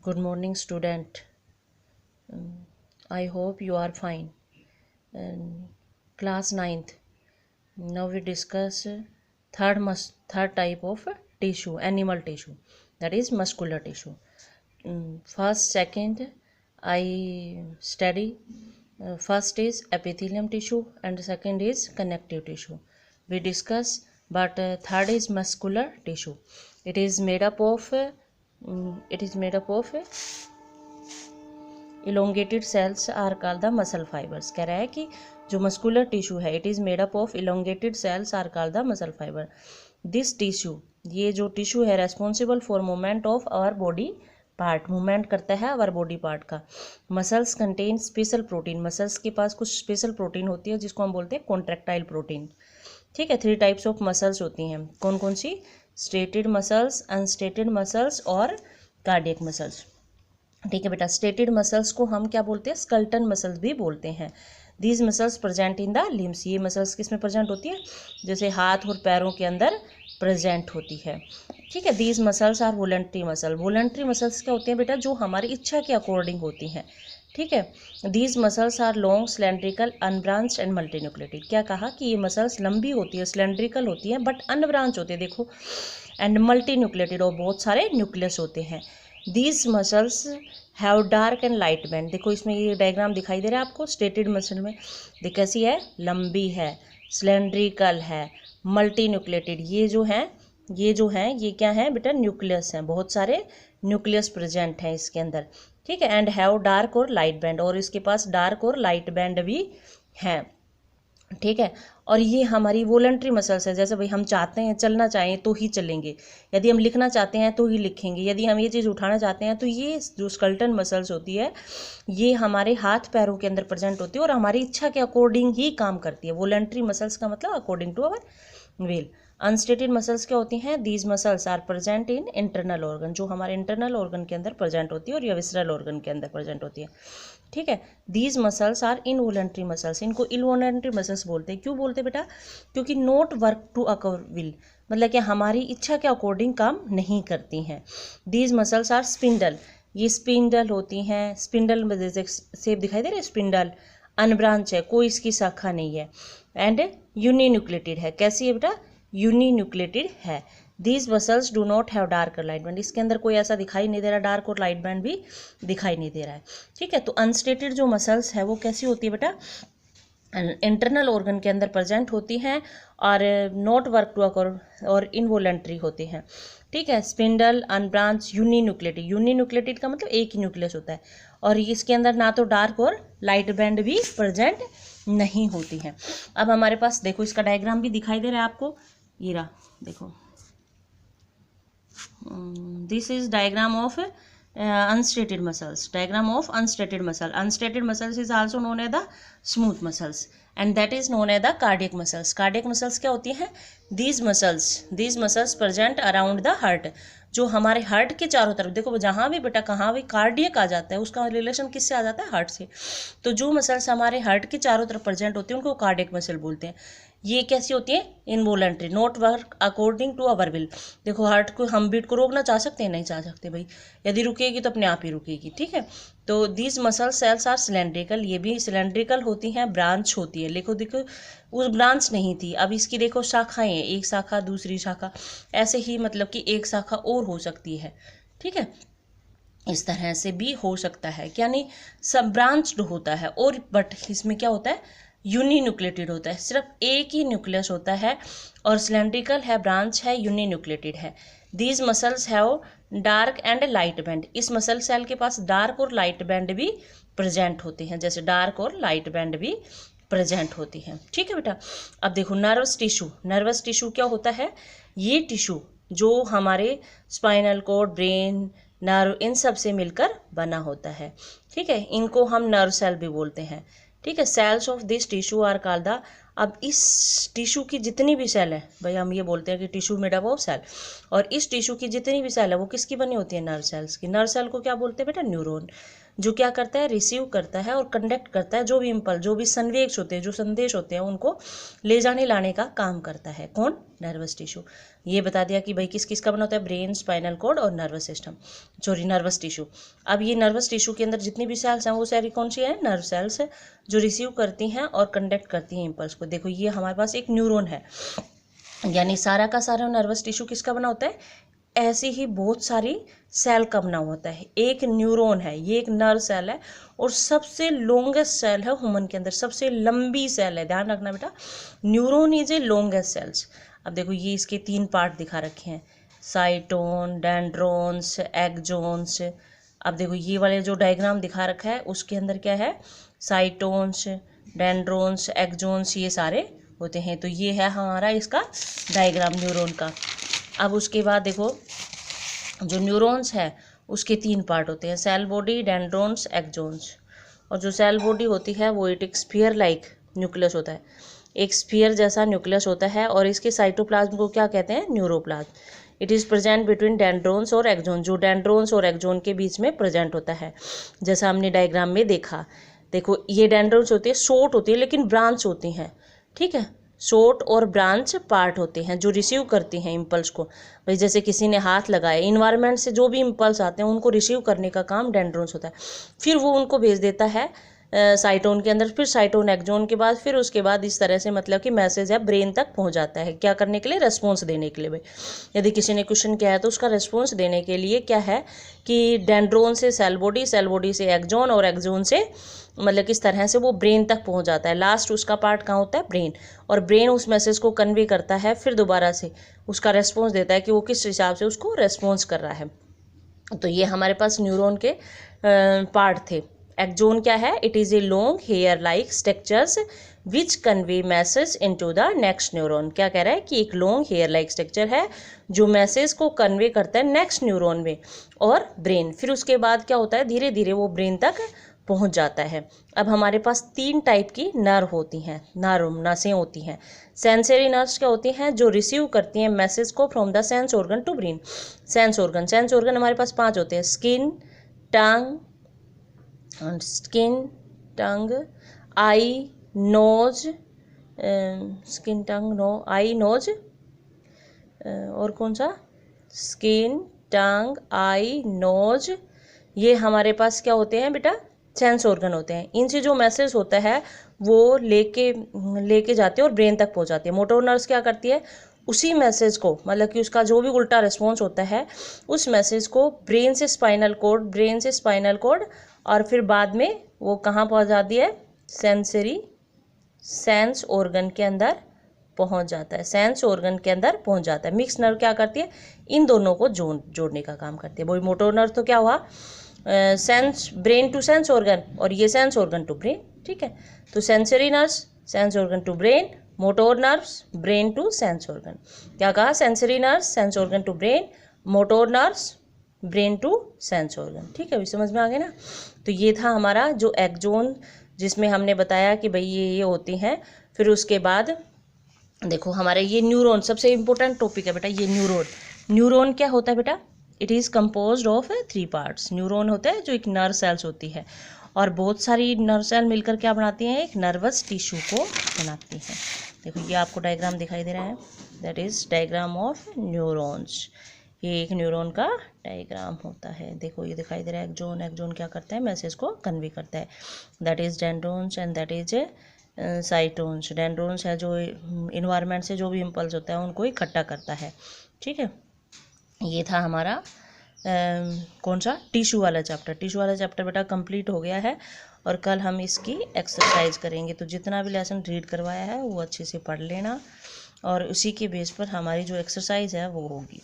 Good morning, student. I hope you are fine. Class 9th. Now we discuss third type of tissue, animal tissue, that is muscular tissue. First, second, I study. First is epithelium tissue and second is connective tissue. We discuss, but third is muscular tissue. It is made up of elongated cells are called the muscle fibres. कह रहा है कि जो muscular tissue है it is made up of elongated cells are called the muscle fibre. This tissue, ये जो tissue है responsible for movement of our body part, movement करता है आवर बॉडी पार्ट का। Muscles contain special protein, muscles के पास कुछ special protein होती है जिसको हम बोलते हैं कॉन्ट्रैक्टाइल प्रोटीन। ठीक है, 3 टाइप्स ऑफ मसल्स होती हैं। कौन कौन सी? स्टेटेड मसल्स, अनस्टेटेड मसल्स और कार्डियक मसल्स। ठीक है बेटा, स्टेटेड मसल्स को हम क्या बोलते हैं? स्केलेटन मसल्स भी बोलते हैं। These muscles present in the limbs, ये मसल्स किस में प्रेजेंट होती है? जैसे हाथ और पैरों के अंदर प्रेजेंट होती है। ठीक है, these muscles are voluntary muscle. Voluntary muscles क्या होती हैं बेटा? जो हमारी इच्छा के अकॉर्डिंग होती हैं। ठीक है, these muscles are long, cylindrical, unbranched and multinucleated. क्या कहा कि ये मसल्स लंबी होती है, सिलेंड्रिकल होती हैं, बट अनब्रांच होती है, देखो, एंड मल्टीन्यूक्लेटेड, और बहुत सारे न्यूक्लियस होते हैं। These muscles have dark and light band. देखो इसमें ये डायग्राम दिखाई दे रहा है आपको। स्टेटेड मसल में देख कैसी है, लंबी है, सिलेंड्रिकल है, मल्टी न्यूक्लिएटेड। ये क्या है बेटा? न्यूक्लियस हैं, बहुत सारे न्यूक्लियस प्रेजेंट हैं इसके अंदर। ठीक है, एंड हैव डार्क और लाइट बैंड, और इसके पास डार्क और लाइट बैंड भी हैं। ठीक है, और ये हमारी वॉलंटरी मसल्स है। जैसे भाई हम चाहते हैं चलना चाहें तो ही चलेंगे, यदि हम लिखना चाहते हैं तो ही लिखेंगे, यदि हम ये चीज़ उठाना चाहते हैं तो ये जो स्केलेटन मसल्स होती है ये हमारे हाथ पैरों के अंदर प्रेजेंट होती है और हमारी इच्छा के अकॉर्डिंग ही काम करती है। वॉलंटरी मसल्स का मतलब according to our will. Unstriated muscles क्या होती हैं? These muscles are present in internal organ, जो हमारे इंटरनल ऑर्गन के अंदर प्रेजेंट होती है और या विसरल ऑर्गन के अंदर प्रेजेंट होती है। ठीक है, these muscles are involuntary muscles. इनको इनवॉलंटरी मसल्स बोलते हैं। क्यों बोलते हैं बेटा? क्योंकि not work to our will, मतलब कि हमारी इच्छा के अकॉर्डिंग काम नहीं करती हैं। दीज मसल्स आर स्पिंडल, ये स्पिंडल होती हैं। स्पिंडल में जैसे शेप दिखाई दे रहा है, स्पिंडल अनब्रांच है, कोई इसकी शाखा नहीं है। एंड यूनिन्यूक्लिएटेड है। कैसी है बेटा? यूनिन्यूक्लिएटेड है। These muscles do not have dark और लाइट बैंड, इसके अंदर कोई ऐसा दिखाई नहीं दे रहा, डार्क और लाइट बैंड भी दिखाई नहीं दे रहा है। ठीक है, तो अनस्टेटेड जो मसल्स है वो कैसी होती है बेटा? इंटरनल ऑर्गन के अंदर प्रेजेंट होती हैं और नॉट वर्क टू अकर और इनवॉलंटरी होती हैं। ठीक है, स्पिंडल, अनब्रांच, यूनिन्यूक्लिएटेड। यूनिन्यूक्लिएटेड का मतलब एक ही न्यूक्लियस होता है और इसके अंदर ना तो डार्क और लाइट बैंड भी प्रेजेंट नहीं होती हैं। अब हमारे पास देखो इसका डायग्राम भी दिखाई दे रहा है आपको, ये रहा, देखो, this is diagram of unstated muscles. Diagram of unstated muscle. Unstated muscles is also known as the smooth muscles and that is known as the cardiac muscles. Cardiac muscles क्या होती हैं? These muscles present around the heart, जो हमारे heart के चारों तरफ, देखो जहाँ भी बेटा कहाँ भी कार्डियक आ जाता है उसका रिलेशन किससे आ जाता है? हार्ट से। तो जो मसल्स हमारे हार्ट के चारों तरफ प्रेजेंट होती हैं उनको कार्डियक मसल बोलते हैं। ये कैसी होती है? Involuntary, not work according to our will. देखो हार्ट को, हम बीट को रोकना चाह सकते हैं? नहीं चाह सकते भाई, यदि रुकेगी तो अपने आप ही रुकेगी। ठीक है, तो these muscle cells are cylindrical, ये भी सिलेंड्रिकल होती हैं, ब्रांच होती है। देखो देखो उस ब्रांच नहीं थी, अब इसकी देखो शाखाएं, एक शाखा दूसरी शाखा, ऐसे ही मतलब कि एक शाखा और हो सकती है। ठीक है, इस तरह से भी हो सकता है, क्या नहीं, सब ब्रांच्ड होता है। और बट इसमें क्या होता है? यूनिन्यूक्लिएटेड होता है, सिर्फ एक ही न्यूक्लियस होता है और सिलेंड्रिकल है, ब्रांच है, यूनिन्यूक्लिएटेड है। These muscles have dark and light band, इस मसल सेल के पास डार्क और लाइट बैंड भी प्रेजेंट होते हैं, जैसे डार्क और लाइट बैंड भी प्रेजेंट होती हैं। ठीक है बेटा, अब देखो नर्वस टिश्यू। नर्वस टिश्यू क्या होता है? ये टिश्यू जो हमारे स्पाइनल कोड, ब्रेन, नर्व, इन सब से मिलकर बना होता है। ठीक है, इनको हम नर्व सेल भी बोलते हैं। ठीक है, cells of this tissue are called the, अब इस टिश्यू की जितनी भी सेल है, भाई हम ये बोलते हैं कि tissue made up of cell, और इस टिश्यू की जितनी भी सेल है वो किसकी बनी होती है? नर्व सेल्स की। नर्व सेल को क्या बोलते हैं बेटा? न्यूरॉन। जो क्या करता है, रिसीव करता है और कंडक्ट करता है जो भी इम्पल्स, जो भी संवेश होते हैं, जो संदेश होते हैं, उनको ले जाने लाने का काम करता है। कौन? Nervous tissue. ये बता दिया कि भाई किस किस का बना होता है, ब्रेन, स्पाइनल कॉर्ड और nervous system, sorry nervous tissue. अब ये नर्वस टिश्यू के अंदर जितनी भी सेल्स हैं वो सारी कौन सी है, नर्व सेल्स है, जो रिसीव करती हैं और कंडक्ट करती हैं इम्पल्स को। देखो ये हमारे पास एक न्यूरॉन है, यानी सारा का सारा नर्वस टिश्यू किसका बना होता है, ऐसी ही बहुत सारी सेल का बना होता है। एक न्यूरॉन है, ये एक नर्व सेल है और सबसे लॉन्गेस्ट सेल है ह्यूमन के अंदर, सबसे लंबी सेल है, ध्यान रखना बेटा, neuron is a longest sales. अब देखो ये इसके 3 पार्ट दिखा रखे हैं, साइटोन, डेंड्रोन्स, एक्सोन्स। अब देखो ये वाले जो डायग्राम दिखा रखा है उसके अंदर क्या है, साइटोन्स, डेंड्रोन्स, एक्सोन्स, ये सारे होते हैं। तो ये है हमारा इसका डायग्राम न्यूरॉन का। अब उसके बाद देखो जो न्यूरॉन्स है उसके 3 पार्ट होते हैं, सेल बॉडी, डेंड्रोन्स, एक्सोन्स। और जो सेल बॉडी होती है वो एक स्फीयर लाइक न्यूक्लियस होता है, एक स्फीयर जैसा न्यूक्लियस होता है, और इसके साइटोप्लाज्म को क्या कहते हैं, neuroplasm. It is present between dendrons और एक्सोन, जो डेंड्रोन्स और एक्सोन के बीच में प्रेजेंट होता है, जैसा हमने डायग्राम में देखा। देखो ये डेंड्रोन्स होती है, शॉर्ट होती है लेकिन ब्रांच होती हैं, ठीक है, शॉर्ट और ब्रांच पार्ट होते हैं जो रिसीव करती हैं इम्पल्स को। भाई जैसे किसी ने हाथ लगाया, इन्वायरमेंट से जो भी इम्पल्स आते हैं उनको रिसीव करने का काम डेंड्रोन्स होता है, फिर वो उनको भेज देता है साइटोन के अंदर, फिर साइटोन एक्सोन के बाद, फिर उसके बाद इस तरह से मतलब कि मैसेज है ब्रेन तक पहुंच जाता है, क्या करने के लिए, रेस्पॉन्स देने के लिए। भाई यदि किसी ने क्वेश्चन किया है तो उसका रेस्पॉन्स देने के लिए क्या है कि डेंड्रोन से सेल बॉडी, सेल बॉडी से एक्सोन और एक्सोन से मतलब किस तरह से वो ब्रेन तक पहुंच जाता है। लास्ट उसका पार्ट कहाँ होता है, ब्रेन, और ब्रेन उस मैसेज को कन्वे करता है, फिर दोबारा से उसका रेस्पॉन्स देता है कि वो किस हिसाब से उसको रेस्पॉन्स कर रहा है। तो ये हमारे पास न्यूरॉन के पार्ट थे। एक्सोन क्या है, it is a long hair like structures which convey message into the next neuron. क्या कह रहा है कि एक लॉन्ग हेयर लाइक स्ट्रक्चर है जो मैसेज को कन्वे करता है नेक्स्ट न्यूरॉन में और ब्रेन, फिर उसके बाद क्या होता है, धीरे धीरे वो ब्रेन तक पहुंच जाता है। अब हमारे पास 3 टाइप की नर्व होती हैं, नसें होती हैं। सेंसरी नर्व्स क्या होती हैं, जो रिसीव करती हैं मैसेज को from the sense organ to brain. Sense organ हमारे पास 5 होते हैं, skin, tongue, eye, nose, skin, tongue, eye, nose, और कौन सा, स्किन, टंग, आई, नोज, ये हमारे पास क्या होते हैं बेटा, सेंस ऑर्गन होते हैं। इनसे जो मैसेज होता है वो लेके जाते हैं और ब्रेन तक पहुंचाते हैं। मोटर नर्व्स क्या करती है, उसी मैसेज को मतलब कि उसका जो भी उल्टा रिस्पॉन्स होता है उस मैसेज को ब्रेन से स्पाइनल कॉर्ड, ब्रेन से स्पाइनल कॉर्ड, और फिर बाद में वो कहाँ पहुंचाती है, सेंस ऑर्गन के अंदर पहुंच जाता है, सेंस ऑर्गन के अंदर पहुंच जाता है। मिक्स नर्व क्या करती है, इन दोनों को जोड़ने का काम करती है। वही मोटर नर्व तो क्या हुआ, sense, brain to sense organ, और ये सेंस ऑर्गन टू ब्रेन, ठीक है। तो sensory nerves sense organ to brain, motor nerves brain to sense organ. क्या कहा, sensory nerves sense organ to brain, motor nerves brain to sense organ, ठीक है, अभी समझ में आ गया ना। तो ये था हमारा जो एक्सोन, जिसमें हमने बताया कि भाई ये होती हैं। फिर उसके बाद देखो हमारे ये न्यूरॉन, सबसे इंपॉर्टेंट टॉपिक है बेटा ये न्यूरॉन क्या होता है बेटा, it is composed of 3 parts. Neuron होता है जो एक नर्व सेल्स होती है, और बहुत सारी नर्व सेल मिलकर क्या बनाती हैं, एक नर्वस टिश्यू को बनाती हैं। देखो ये आपको डायग्राम दिखाई दे रहा है, that is diagram of neurons. ये एक न्यूरॉन का डायग्राम होता है। देखो ये दिखाई दे रहा है एक्सोन, एक्सोन क्या करता है, मैसेज को कन्वे करता है, that is dendrons and that is cytons. Dendrons है जो इन्वायरमेंट से जो भी इम्पल्स होता है उनको इकट्ठा करता है, ठीक है। ये था हमारा कौन सा, टिश्यू वाला चैप्टर बेटा कंप्लीट हो गया है, और कल हम इसकी एक्सरसाइज करेंगे। तो जितना भी लेसन रीड करवाया है वो अच्छे से पढ़ लेना, और उसी के बेस पर हमारी जो एक्सरसाइज है वो होगी।